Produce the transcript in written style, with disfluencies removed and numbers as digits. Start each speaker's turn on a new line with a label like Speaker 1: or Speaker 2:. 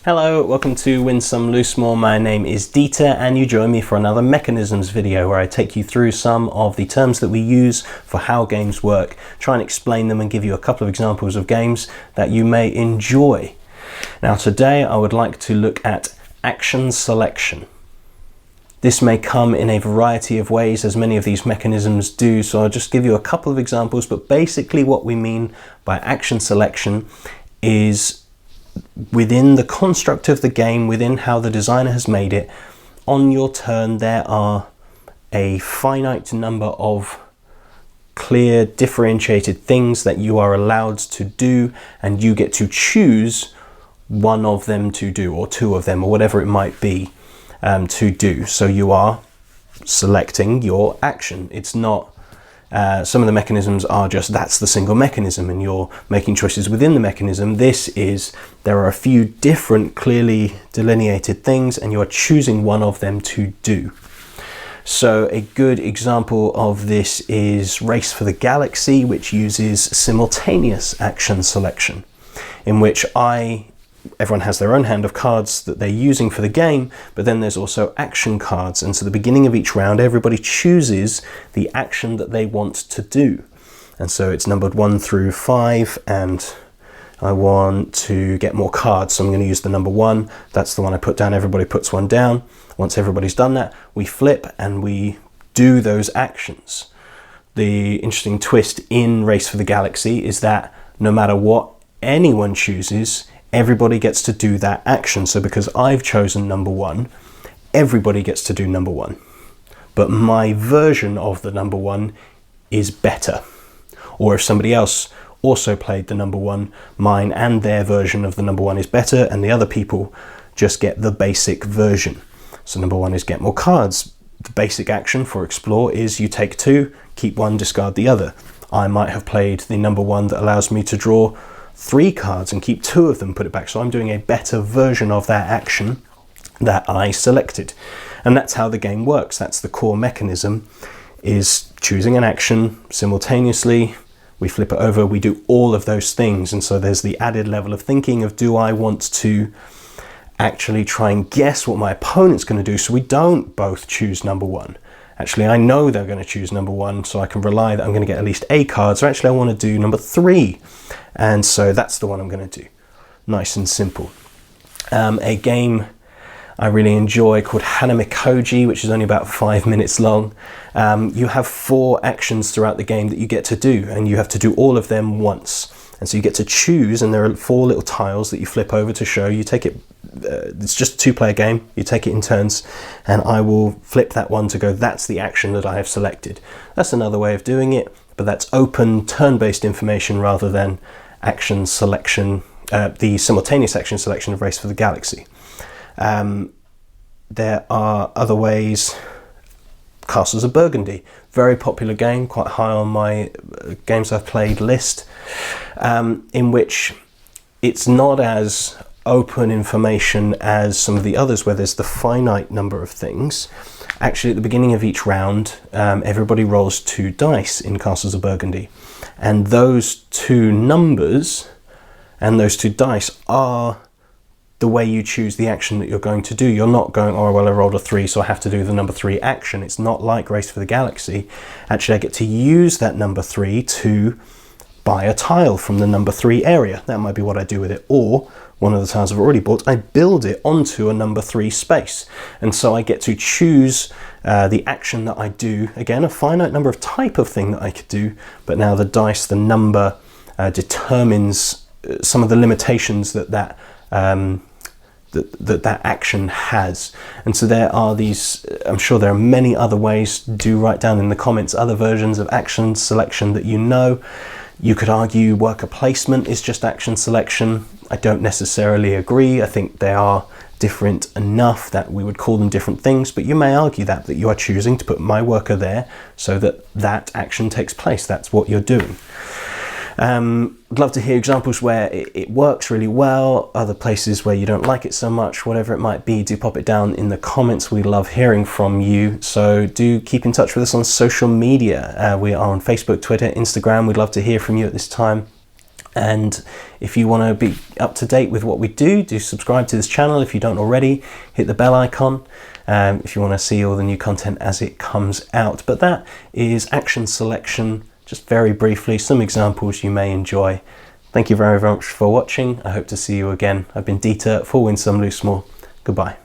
Speaker 1: Hello, welcome to Win Some Lose More. My name is Dieter and you join me for another mechanisms video where I take you through some of the terms that we use for how games work, try and explain them and give you a couple of examples of games that you may enjoy. Now today I would like to look at action selection. This may come in a variety of ways, as many of these mechanisms do, so I'll just give you a couple of examples, but basically what we mean by action selection is within the construct of the game, within how the designer has made it, on your turn there are a finite number of clear differentiated things that you are allowed to do, and you get to choose one of them to do, or two of them, or whatever it might be. To do. So you are selecting your action. It's not, some of the mechanisms are just that's the single mechanism and you're making choices within the mechanism. This is, there are a few different clearly delineated things and you are choosing one of them to do. So a good example of this is Race for the Galaxy, which uses simultaneous action selection, in which everyone has their own hand of cards that they're using for the game, but then there's also action cards. And so at the beginning of each round, everybody chooses the action that they want to do. And so it's numbered 1 through 5, and I want to get more cards. So I'm going to use the number 1. That's the one I put down. Everybody puts one down. Once everybody's done that, we flip and we do those actions. The interesting twist in Race for the Galaxy is that no matter what anyone chooses, everybody gets to do that action. So because I've chosen number 1, everybody gets to do number 1. But my version of the number 1 is better. Or if somebody else also played the number 1, mine and their version of the number 1 is better, and the other people just get the basic version. So number 1 is get more cards. The basic action for Explore is you take 2, keep 1, discard the other. I might have played the number 1 that allows me to draw 3 cards and keep 2 of them, put it back. So I'm doing a better version of that action that I selected. And that's how the game works. That's the core mechanism, is choosing an action simultaneously. We flip it over, we do all of those things. And so there's the added level of thinking of, do I want to actually try and guess what my opponent's going to do, so we don't both choose number 1. Actually, I know they're going to choose number 1, so I can rely that I'm going to get at least a card. So actually I want to do number 3. And so that's the one I'm going to do. Nice and simple. A game I really enjoy called Hanamake Hoji, which is only about 5 minutes long. You have 4 actions throughout the game that you get to do, and you have to do all of them once. And so you get to choose, and there are 4 little tiles that you flip over to show. You take it, it's just a 2-player game. You take it in turns, and I will flip that one to go, that's the action that I have selected. That's another way of doing it, but that's open turn-based information rather than action selection, the simultaneous action selection of Race for the Galaxy. There are other ways. Castles of Burgundy, very popular game, quite high on my games I've played list, in which it's not as open information as some of the others where there's the finite number of things. Actually, at the beginning of each round, everybody rolls 2 dice in Castles of Burgundy, and those 2 numbers and those 2 dice are the way you choose the action that you're going to do. You're not going, oh well, I rolled a 3, so I have to do the number 3 action. It's not like Race for the Galaxy. Actually, I get to use that number 3 to buy a tile from the number 3 area. That might be what I do with it. Or one of the tiles I've already bought, I build it onto a number 3 space. And so I get to choose the action that I do. Again, a finite number of type of thing that I could do, but now the dice, the number, determines some of the limitations that that action has. And so there are these, I'm sure there are many other ways. Do write down in the comments other versions of action selection that you know. You could argue worker placement is just action selection. I don't necessarily agree. I think they are different enough that we would call them different things, but you may argue that you are choosing to put my worker there so that that action takes place. That's what you're doing. I'd love to hear examples where it works really well, other places where you don't like it so much, whatever it might be. Do pop it down in the comments. We love hearing from you. So do keep in touch with us on social media. We are on Facebook, Twitter, Instagram. We'd love to hear from you at this time. And if you want to be up to date with what we do, subscribe to this channel if you don't already. Hit the bell icon if you want to see all the new content as it comes out. But that is action selection, just very briefly, some examples you may enjoy. Thank you very much for watching. I hope to see you again. I've been Dieter for Win Some, Lose More. Goodbye.